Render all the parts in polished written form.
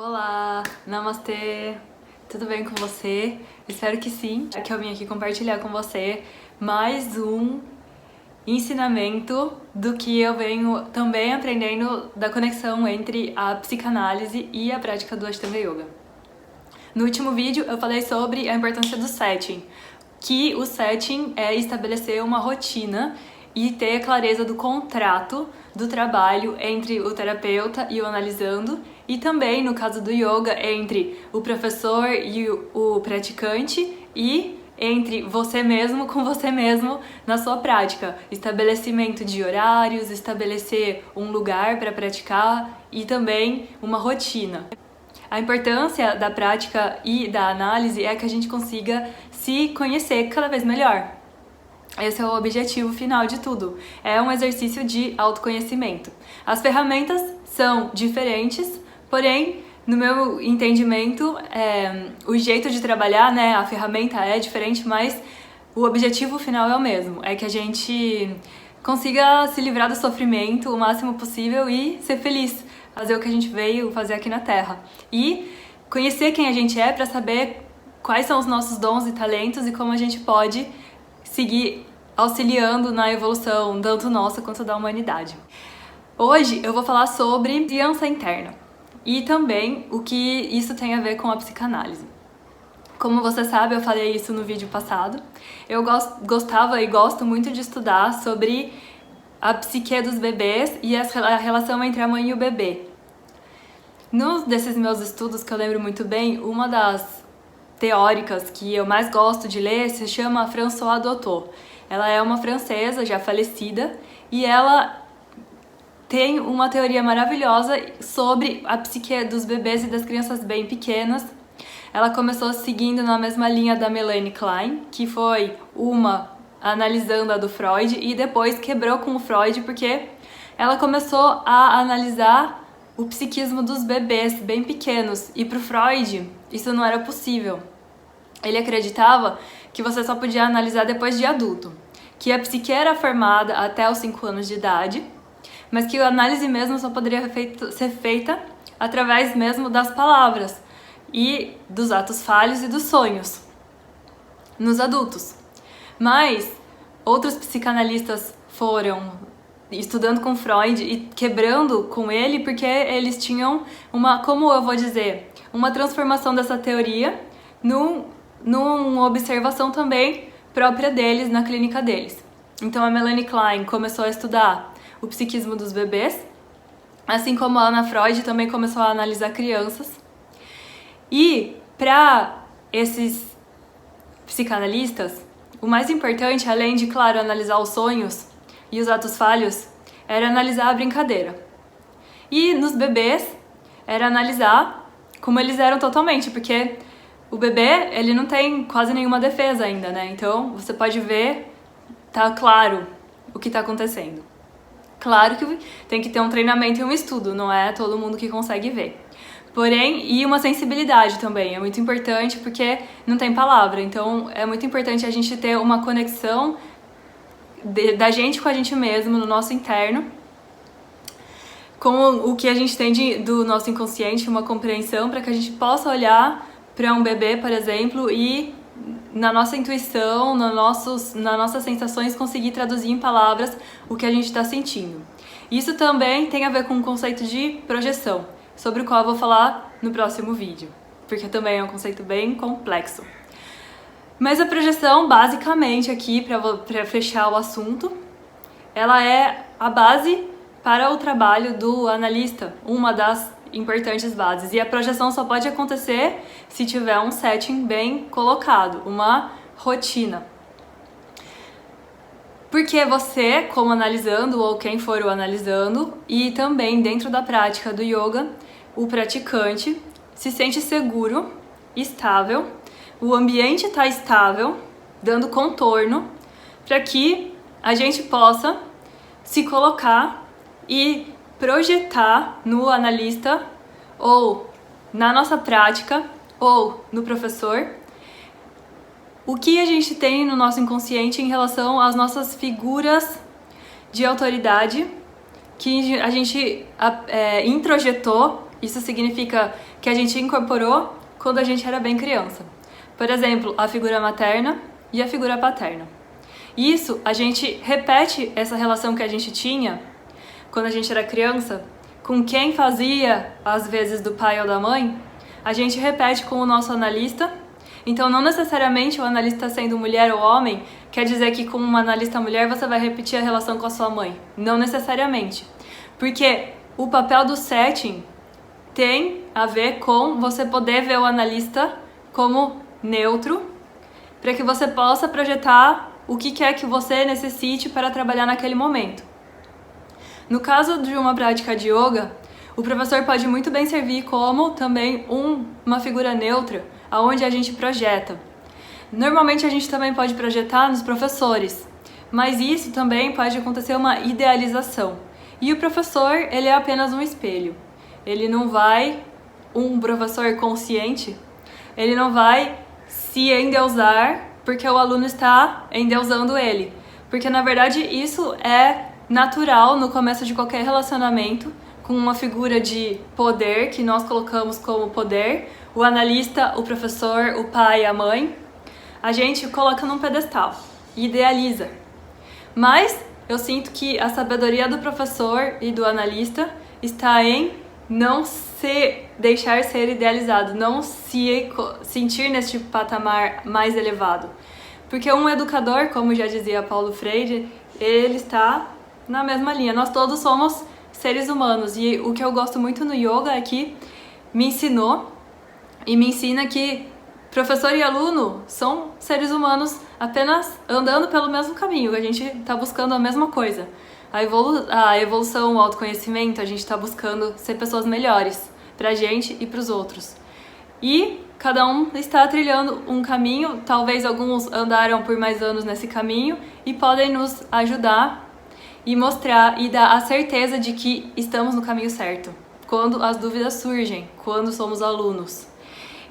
Olá, namastê, tudo bem com você? Espero que sim. É que eu vim aqui compartilhar com você mais um ensinamento do que eu venho também aprendendo da conexão entre a psicanálise e a prática do Ashtanga Yoga. No último vídeo eu falei sobre a importância do setting, que o setting é estabelecer uma rotina e ter a clareza do contrato do trabalho entre o terapeuta e o analisando, e também, no caso do yoga, entre o professor e o praticante e entre você mesmo com você mesmo na sua prática. Estabelecimento de horários, estabelecer um lugar para praticar e também uma rotina. A importância da prática e da análise é que a gente consiga se conhecer cada vez melhor. Esse é o objetivo final de tudo. É um exercício de autoconhecimento. As ferramentas são diferentes, porém, no meu entendimento, o jeito de trabalhar, né, a ferramenta é diferente, mas o objetivo final é o mesmo. É que a gente consiga se livrar do sofrimento o máximo possível e ser feliz. Fazer o que a gente veio fazer aqui na Terra. E conhecer quem a gente é para saber quais são os nossos dons e talentos e como a gente pode seguir auxiliando na evolução, tanto nossa quanto da humanidade. Hoje eu vou falar sobre criança interna e também o que isso tem a ver com a psicanálise. Como você sabe, eu falei isso no vídeo passado, eu gostava e gosto muito de estudar sobre a psique dos bebês e a relação entre a mãe e o bebê. Num desses meus estudos que eu lembro muito bem, uma das teóricas que eu mais gosto de ler se chama Françoise Doutot. Ela é uma francesa já falecida e ela tem uma teoria maravilhosa sobre a psique dos bebês e das crianças bem pequenas. Ela começou seguindo na mesma linha da Melanie Klein, que foi uma analisando a do Freud, e depois quebrou com o Freud porque ela começou a analisar o psiquismo dos bebês bem pequenos, e para o Freud isso não era possível. Ele acreditava que você só podia analisar depois de adulto, que a psique era formada até os 5 anos de idade, mas que a análise mesmo só poderia ser feita através mesmo das palavras e dos atos falhos e dos sonhos nos adultos. Mas outros psicanalistas foram estudando com Freud e quebrando com ele porque eles tinham como eu vou dizer, uma transformação dessa teoria numa observação também própria deles na clínica deles. Então a Melanie Klein começou a estudar o psiquismo dos bebês, assim como a Ana Freud também começou a analisar crianças. E para esses psicanalistas, o mais importante, além de, claro, analisar os sonhos e os atos falhos, era analisar a brincadeira. E nos bebês, era analisar como eles eram totalmente, porque o bebê, ele não tem quase nenhuma defesa ainda, né? Então, você pode ver, tá claro o que tá acontecendo. Claro que tem que ter um treinamento e um estudo, não é todo mundo que consegue ver. Porém, e uma sensibilidade também, é muito importante porque não tem palavra, então é muito importante a gente ter uma conexão da gente com a gente mesmo, no nosso interno, com o que a gente tem do nosso inconsciente, uma compreensão para que a gente possa olhar para um bebê, por exemplo, e na nossa intuição, nas nossas sensações, conseguir traduzir em palavras o que a gente está sentindo. Isso também tem a ver com o conceito de projeção, sobre o qual eu vou falar no próximo vídeo, porque também é um conceito bem complexo. Mas a projeção, basicamente, aqui, para fechar o assunto, ela é a base para o trabalho do analista, uma das importantes bases. E a projeção só pode acontecer se tiver um setting bem colocado, uma rotina. Porque você, como analisando, ou quem for o analisando, e também dentro da prática do yoga, o praticante se sente seguro, estável, o ambiente está estável, dando contorno, para que a gente possa se colocar e projetar no analista, ou na nossa prática, ou no professor, o que a gente tem no nosso inconsciente em relação às nossas figuras de autoridade que a gente introjetou. Isso significa que a gente incorporou quando a gente era bem criança. Por exemplo, a figura materna e a figura paterna. Isso, a gente repete essa relação que a gente tinha quando a gente era criança, com quem fazia as vezes do pai ou da mãe, a gente repete com o nosso analista. Então, não necessariamente o analista sendo mulher ou homem, quer dizer que com uma analista mulher você vai repetir a relação com a sua mãe. Não necessariamente. Porque o papel do setting tem a ver com você poder ver o analista como neutro, para que você possa projetar o que quer que você necessite para trabalhar naquele momento. No caso de uma prática de yoga, o professor pode muito bem servir como também uma figura neutra, aonde a gente projeta. Normalmente a gente também pode projetar nos professores, mas isso também pode acontecer uma idealização. E o professor, ele é apenas um espelho. Ele não vai, um professor consciente, ele não vai se endeusar porque o aluno está endeusando ele. Porque na verdade isso é natural no começo de qualquer relacionamento, com uma figura de poder que nós colocamos como poder, o analista, o professor, o pai, a mãe, a gente coloca num pedestal, idealiza. Mas eu sinto que a sabedoria do professor e do analista está em não se deixar ser idealizado, não se sentir neste patamar mais elevado. Porque um educador, como já dizia Paulo Freire, ele está na mesma linha. Nós todos somos seres humanos e o que eu gosto muito no yoga é que me ensinou e me ensina que professor e aluno são seres humanos apenas andando pelo mesmo caminho, a gente está buscando a mesma coisa. A evolução, o autoconhecimento, a gente está buscando ser pessoas melhores pra gente e pros outros. E cada um está trilhando um caminho, talvez alguns andaram por mais anos nesse caminho e podem nos ajudar e mostrar e dar a certeza de que estamos no caminho certo, quando as dúvidas surgem, quando somos alunos.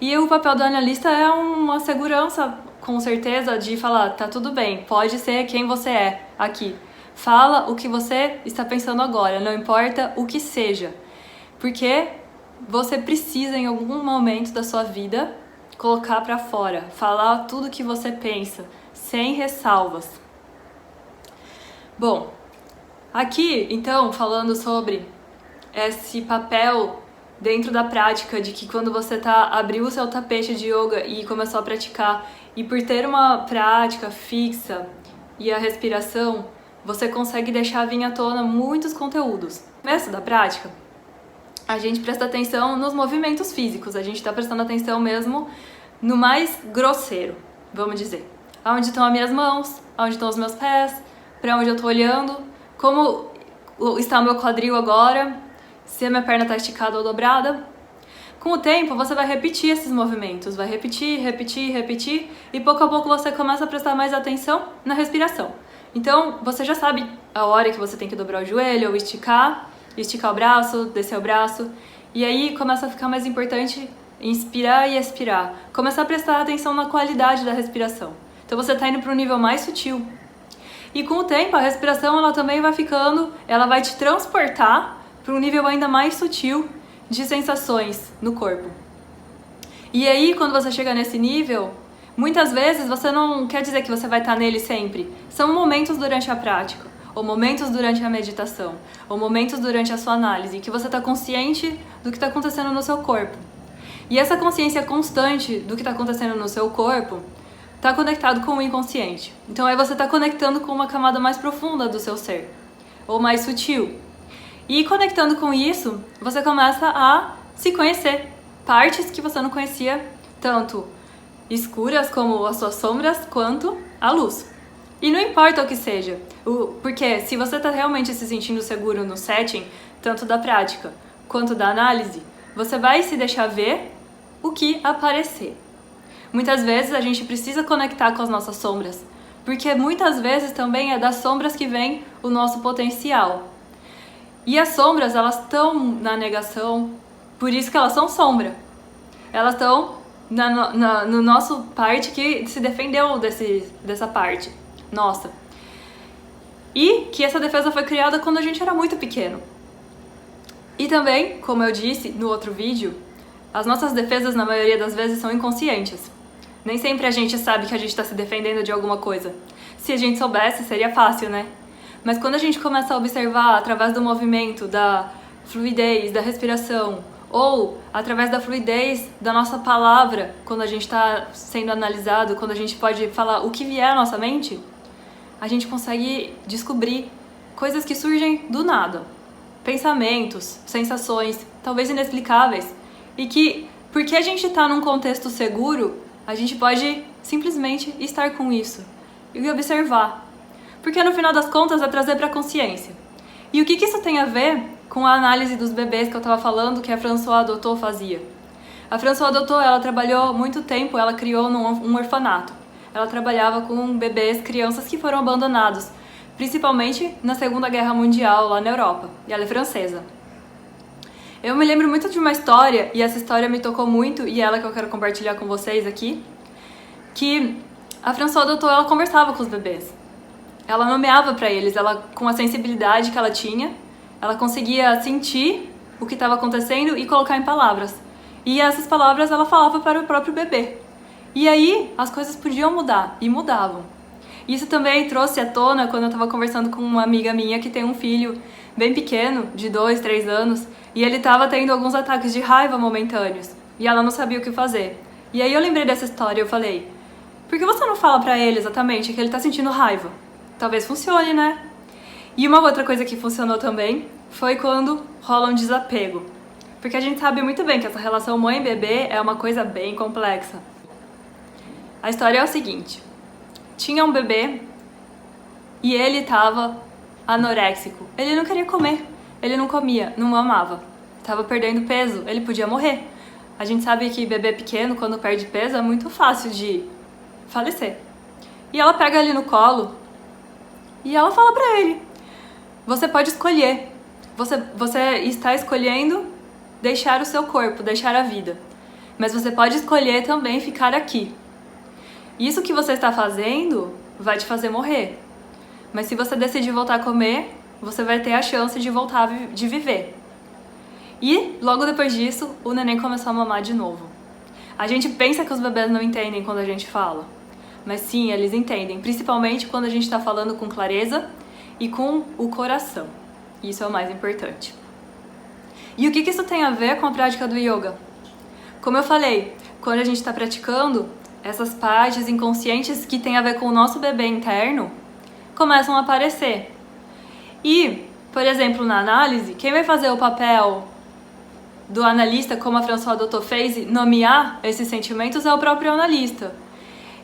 E o papel do analista é uma segurança, com certeza, de falar, tá tudo bem, pode ser quem você é aqui. Fala o que você está pensando agora, não importa o que seja. Porque você precisa, em algum momento da sua vida, colocar pra fora, falar tudo o que você pensa, sem ressalvas. Bom, aqui, então, falando sobre esse papel dentro da prática de que quando você abriu o seu tapete de yoga e começou a praticar, e por ter uma prática fixa e a respiração, você consegue deixar vir à tona muitos conteúdos. No começo da prática, a gente presta atenção nos movimentos físicos, a gente está prestando atenção mesmo no mais grosseiro, vamos dizer. Aonde estão as minhas mãos, aonde estão os meus pés, para onde eu estou olhando, como está o meu quadril agora, se a minha perna está esticada ou dobrada. Com o tempo, você vai repetir esses movimentos, vai repetir, e pouco a pouco você começa a prestar mais atenção na respiração. Então, você já sabe a hora que você tem que dobrar o joelho ou esticar o braço, descer o braço, e aí começa a ficar mais importante inspirar e expirar, começar a prestar atenção na qualidade da respiração. Então você está indo para um nível mais sutil. E com o tempo, a respiração ela também vai ela vai te transportar para um nível ainda mais sutil de sensações no corpo. E aí, quando você chega nesse nível, muitas vezes você não quer dizer que você vai estar nele sempre. São momentos durante a prática, ou momentos durante a meditação, ou momentos durante a sua análise, que você está consciente do que está acontecendo no seu corpo. E essa consciência constante do que está acontecendo no seu corpo está conectado com o inconsciente. Então aí você está conectando com uma camada mais profunda do seu ser, ou mais sutil. E conectando com isso, você começa a se conhecer. Partes que você não conhecia, tanto escuras como as suas sombras, quanto a luz. E não importa o que seja, porque se você está realmente se sentindo seguro no setting, tanto da prática quanto da análise, você vai se deixar ver o que aparecer. Muitas vezes a gente precisa conectar com as nossas sombras, porque muitas vezes também é das sombras que vem o nosso potencial. E as sombras, elas estão na negação, por isso que elas são sombra. Elas estão no nosso parte que se defendeu dessa parte nossa. E que essa defesa foi criada quando a gente era muito pequeno. E também, como eu disse no outro vídeo, As nossas defesas, na maioria das vezes, são inconscientes. Nem sempre a gente sabe que a gente está se defendendo de alguma coisa. Se a gente soubesse, seria fácil, né? Mas quando a gente começa a observar através do movimento, da fluidez, da respiração, ou através da fluidez da nossa palavra, quando a gente está sendo analisado, quando a gente pode falar o que vier à nossa mente, a gente consegue descobrir coisas que surgem do nada. Pensamentos, sensações, talvez inexplicáveis, e que, porque a gente está num contexto seguro, a gente pode simplesmente estar com isso e observar. Porque no final das contas é trazer para a consciência. E o que isso tem a ver com a análise dos bebês que eu estava falando, que a Françoise Dolto fazia? A Françoise Dolto, ela trabalhou muito tempo, ela criou um orfanato. Ela trabalhava com bebês, crianças que foram abandonados, principalmente na Segunda Guerra Mundial, lá na Europa. E ela é francesa. Eu me lembro muito de uma história, e essa história me tocou muito, e é ela que eu quero compartilhar com vocês aqui, que a Françoise Dolto, ela conversava com os bebês. Ela nomeava para eles, ela, com a sensibilidade que ela tinha, ela conseguia sentir o que estava acontecendo e colocar em palavras. E essas palavras ela falava para o próprio bebê. E aí as coisas podiam mudar, e mudavam. Isso também trouxe à tona quando eu estava conversando com uma amiga minha que tem um filho bem pequeno, de 2, 3 anos, e ele estava tendo alguns ataques de raiva momentâneos, e ela não sabia o que fazer. E aí eu lembrei dessa história e eu falei, por que você não fala pra ele exatamente que ele tá sentindo raiva? Talvez funcione, né? E uma outra coisa que funcionou também foi quando rola um desapego. Porque a gente sabe muito bem que essa relação mãe-bebê é uma coisa bem complexa. A história é o seguinte. Tinha um bebê e ele tava anoréxico. Ele não queria comer. Ele não comia, não mamava. Tava perdendo peso, ele podia morrer. A gente sabe que bebê pequeno, quando perde peso, é muito fácil de falecer. E ela pega ele no colo e ela fala pra ele, você pode escolher. Você está escolhendo deixar o seu corpo, deixar a vida. Mas você pode escolher também ficar aqui. Isso que você está fazendo vai te fazer morrer. Mas se você decidir voltar a comer, você vai ter a chance de voltar de viver. E logo depois disso, o neném começou a mamar de novo. A gente pensa que os bebês não entendem quando a gente fala. Mas sim, eles entendem, principalmente quando a gente está falando com clareza e com o coração. Isso é o mais importante. E o que isso tem a ver com a prática do yoga? Como eu falei, quando a gente está praticando, essas partes inconscientes que tem a ver com o nosso bebê interno começam a aparecer. E, por exemplo, na análise, quem vai fazer o papel do analista, como a Françoise Dolto fez, e nomear esses sentimentos é o próprio analista.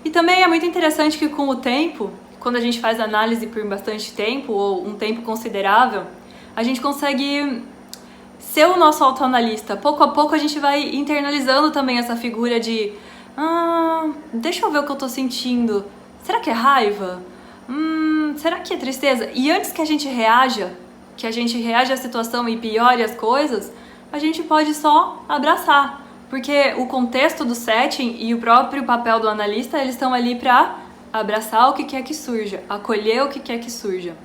E também é muito interessante que com o tempo, quando a gente faz análise por bastante tempo, ou um tempo considerável, a gente consegue ser o nosso autoanalista. Pouco a pouco a gente vai internalizando também essa figura de deixa eu ver o que eu tô sentindo. Será que é raiva? Será que é tristeza? E antes que a gente reaja à situação e piore as coisas, a gente pode só abraçar. Porque o contexto do setting e o próprio papel do analista, eles estão ali para abraçar o que quer que surja, acolher o que quer que surja.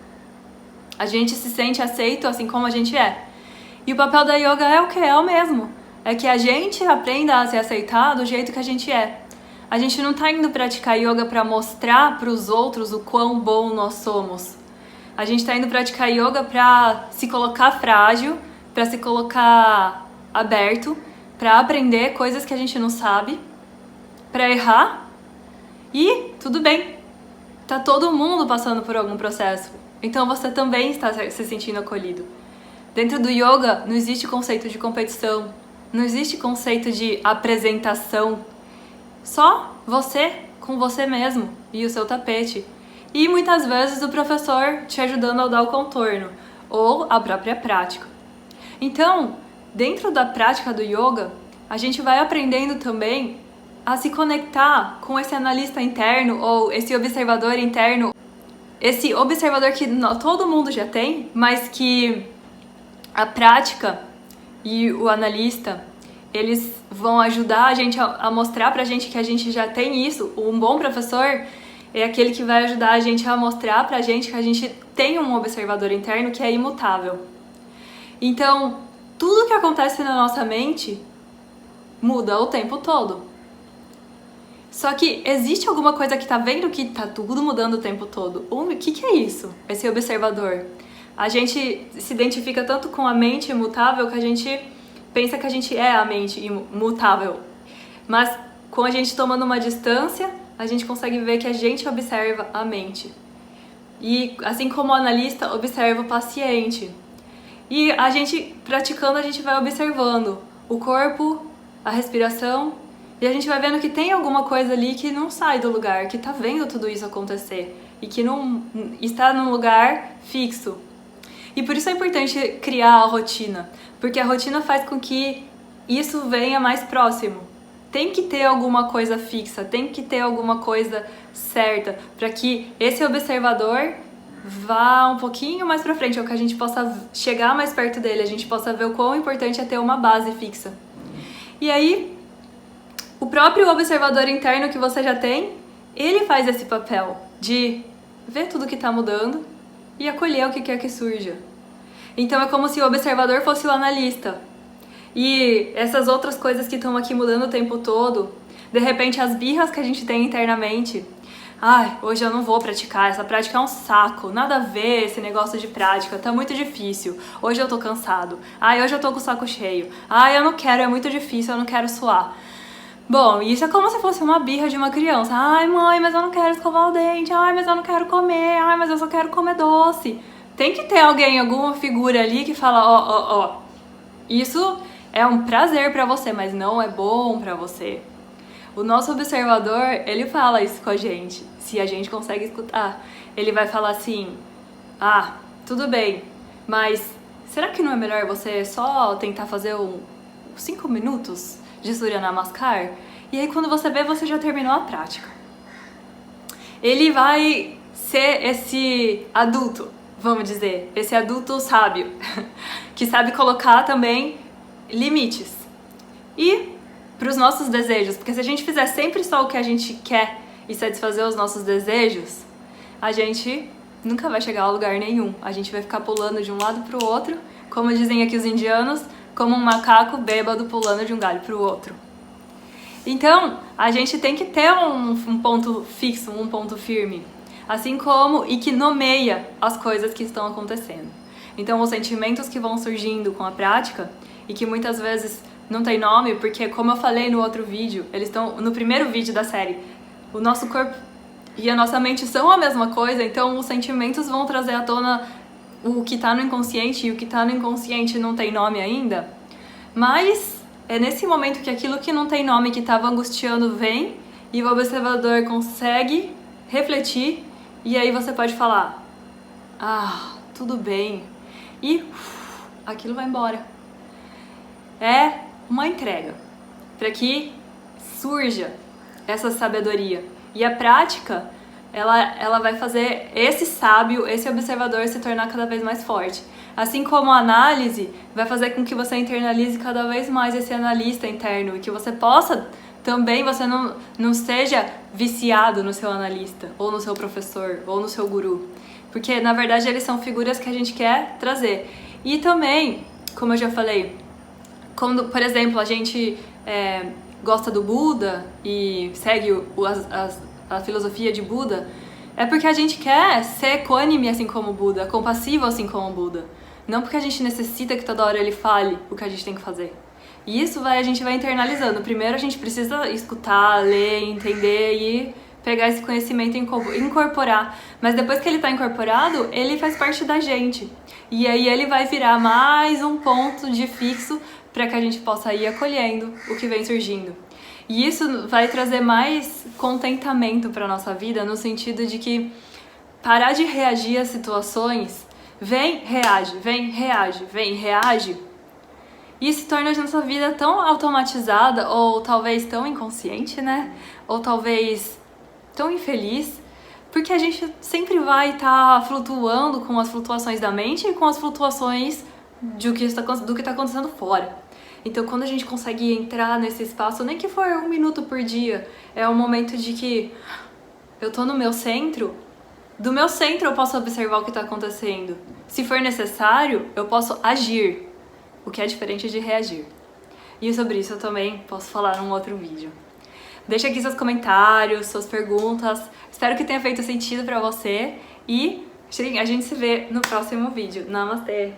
A gente se sente aceito assim como a gente é. E o papel da yoga é o que? É o mesmo. É que a gente aprenda a se aceitar do jeito que a gente é. A gente não tá indo praticar yoga para mostrar para os outros o quão bom nós somos. A gente tá indo praticar yoga para se colocar frágil, para se colocar aberto, para aprender coisas que a gente não sabe, para errar e tudo bem. Tá todo mundo passando por algum processo. Então você também está se sentindo acolhido. Dentro do yoga não existe conceito de competição, não existe conceito de apresentação. Só você com você mesmo e o seu tapete. E muitas vezes o professor te ajudando a dar o contorno ou a própria prática. Então, dentro da prática do yoga, a gente vai aprendendo também a se conectar com esse analista interno ou esse observador interno. Esse observador que todo mundo já tem, mas que a prática e o analista, eles vão ajudar a gente a mostrar pra gente que a gente já tem isso. Um bom professor é aquele que vai ajudar a gente a mostrar pra gente que a gente tem um observador interno que é imutável. Então, tudo que acontece na nossa mente muda o tempo todo. Só que existe alguma coisa que tá vendo que tá tudo mudando o tempo todo. O que é isso? Esse observador. A gente se identifica tanto com a mente imutável que a gente pensa que a gente é a mente imutável. Mas com a gente tomando uma distância, a gente consegue ver que a gente observa a mente. E assim como o analista observa o paciente. E a gente, praticando, a gente vai observando o corpo, a respiração, e a gente vai vendo que tem alguma coisa ali que não sai do lugar, que tá vendo tudo isso acontecer e que não está num lugar fixo. E por isso é importante criar a rotina, porque a rotina faz com que isso venha mais próximo. Tem que ter alguma coisa fixa, tem que ter alguma coisa certa, para que esse observador vá um pouquinho mais pra frente, ou que a gente possa chegar mais perto dele, a gente possa ver o quão importante é ter uma base fixa. E aí, o próprio observador interno que você já tem, ele faz esse papel de ver tudo que tá mudando e acolher o que quer que surja. Então é como se o observador fosse o analista. E essas outras coisas que estão aqui mudando o tempo todo, de repente as birras que a gente tem internamente, hoje eu não vou praticar, essa prática é um saco, nada a ver esse negócio de prática, tá muito difícil, hoje eu tô cansado, hoje eu tô com o saco cheio, eu não quero, é muito difícil, eu não quero suar. Bom, isso é como se fosse uma birra de uma criança. Mãe, mas eu não quero escovar o dente, mas eu não quero comer, mas eu só quero comer doce. Tem que ter alguém, alguma figura ali que fala, isso é um prazer pra você, mas não é bom pra você. O nosso observador, ele fala isso com a gente, se a gente consegue escutar. Ele vai falar assim, tudo bem, mas será que não é melhor você só tentar fazer 5 minutos de Surya Namaskar? E aí quando você vê, você já terminou a prática. Ele vai ser esse adulto, vamos dizer, esse adulto sábio, que sabe colocar também limites. E para os nossos desejos, porque se a gente fizer sempre só o que a gente quer e satisfazer os nossos desejos, a gente nunca vai chegar a lugar nenhum. A gente vai ficar pulando de um lado para o outro, como dizem aqui os indianos, como um macaco bêbado pulando de um galho para o outro. Então, a gente tem que ter um ponto fixo, um ponto firme, assim como e que nomeia as coisas que estão acontecendo. Então, os sentimentos que vão surgindo com a prática e que muitas vezes não tem nome, porque como eu falei no outro vídeo, eles estão no primeiro vídeo da série, o nosso corpo e a nossa mente são a mesma coisa, então os sentimentos vão trazer à tona o que tá no inconsciente, e o que tá no inconsciente não tem nome ainda, mas é nesse momento que aquilo que não tem nome, que estava angustiando, vem, e o observador consegue refletir, e aí você pode falar, tudo bem, e aquilo vai embora. É uma entrega para que surja essa sabedoria. E a prática, ela vai fazer esse sábio, esse observador se tornar cada vez mais forte. Assim como a análise vai fazer com que você internalize cada vez mais esse analista interno e que você possa também, você não seja viciado no seu analista, ou no seu professor, ou no seu guru. Porque, na verdade, eles são figuras que a gente quer trazer. E também, como eu já falei, quando, por exemplo, a gente gosta do Buda e segue a filosofia de Buda, é porque a gente quer ser equânime assim como o Buda, compassivo assim como o Buda. Não porque a gente necessita que toda hora ele fale o que a gente tem que fazer. E isso a gente vai internalizando. Primeiro a gente precisa escutar, ler, entender e pegar esse conhecimento e incorporar. Mas depois que ele está incorporado, ele faz parte da gente. E aí ele vai virar mais um ponto de fixo para que a gente possa ir acolhendo o que vem surgindo. E isso vai trazer mais contentamento para nossa vida, no sentido de que parar de reagir às situações, vem, reage, e se torna a nossa vida tão automatizada, ou talvez tão inconsciente, né? Ou talvez tão infeliz, porque a gente sempre vai estar flutuando com as flutuações da mente e com as flutuações do que está acontecendo fora. Então, quando a gente consegue entrar nesse espaço, nem que for 1 minuto por dia, é um momento de que eu tô no meu centro, do meu centro eu posso observar o que está acontecendo. Se for necessário, eu posso agir, o que é diferente de reagir. e sobre isso eu também posso falar num outro vídeo. Deixa aqui seus comentários, suas perguntas, espero que tenha feito sentido pra você e a gente se vê no próximo vídeo. Namastê!